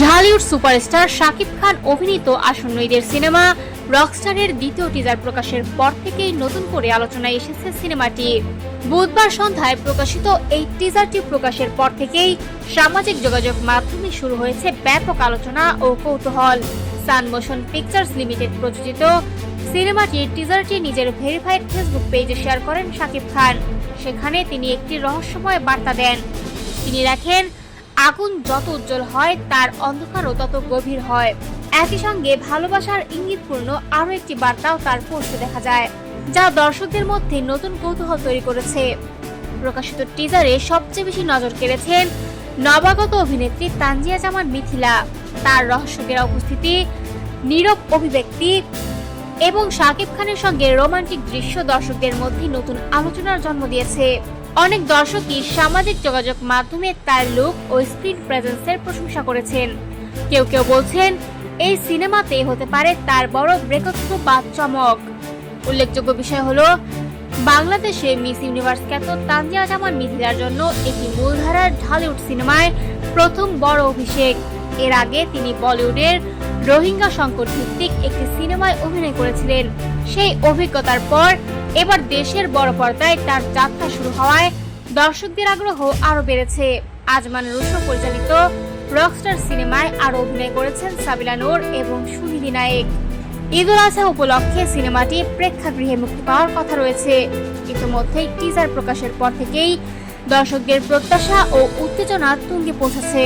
Dhallywood superstar Shakib Khan অভিনীত আসন্ন ঈদের সিনেমা রকস্টারের দ্বিতীয় টিজার প্রকাশের পর থেকেই নতুন করে আলোচনায় এসেছে সিনেমাটি। বুধবার সন্ধ্যায় প্রকাশিত এই টিজারটি প্রকাশের পর থেকেই সামাজিক যোগাযোগ মাধ্যমে শুরু হয়েছে ব্যাপক আলোচনা ও কৌতূহল। সান মোশন পিকচার্স লিমিটেড প্রযোজিত সিনেমাটির টিজারটি নিজের ভেরিফাইড ফেসবুক পেজে শেয়ার করেন শাকিব খান। সেখানে তিনি একটি রহস্যময় বার্তা দেন। তিনি লেখেন, আগুন যত উজ্জ্বল হয় তার অন্ধকারও তত গভীর হয়। একই সঙ্গে ভালোবাসার ইঙ্গিতপূর্ণ আরও একটি বার্তাও তার পোস্টে দেখা যায়, যা দর্শকদের মধ্যে নতুন কৌতূহল তৈরি করেছে। প্রকাশিত টিজারে সবচেয়ে বেশি নজর কেড়েছেন নবাগত অভিনেত্রী তানজিয়া জামান মিথিলা। তার রহস্যঘেরা উপস্থিতি, নীরব অভিব্যক্তি এবং শাকিব খানের সঙ্গে রোমান্টিক দৃশ্য দর্শকদের মধ্যে নতুন আলোচনার জন্ম দিয়েছে। অনেক দর্শকই সামাজিক যোগাযোগ মাধ্যমে তার লুক ও স্ক্রিন প্রেজেন্সের প্রশংসা করেছেন। কেউ কেউ বলছেন এই সিনেমাতে হতে পারে তার বড় ব্রেকথ্রু বা চমক। উল্লেখযোগ্য বিষয় হলো, বাংলাদেশে মিস ইউনিভার্স খ্যাত তানজিয়া জামান মিথিলার জন্য একটি মূলধারার ঢালিউড সিনেমায় প্রথম বড় অভিষেক। এর আগে তিনি বলিউডের রোহিঙ্গা সংকট ভিত্তিক একটি সিনেমায় অভিনয় করেছিলেন। সেই অভিজ্ঞতার পর এবার দেশের বড় পর্দায় তার যাত্রা শুরু হওয়ায় দর্শকদের আগ্রহ আরো বেড়েছে। আজমান রুশো পরিচালিত রকস্টার সিনেমায় আরো অভিনয় করেছেন সাবিলা নূর এবং সুনিধি নায়েক। ঈদুল আজহা উপলক্ষে সিনেমাটি প্রেক্ষাগৃহে মুক্তি পাওয়ার কথা রয়েছে। ইতিমধ্যেই টিজার প্রকাশের পর থেকেই দর্শকদের প্রত্যাশা ও উত্তেজনা তুঙ্গে পৌঁছেছে।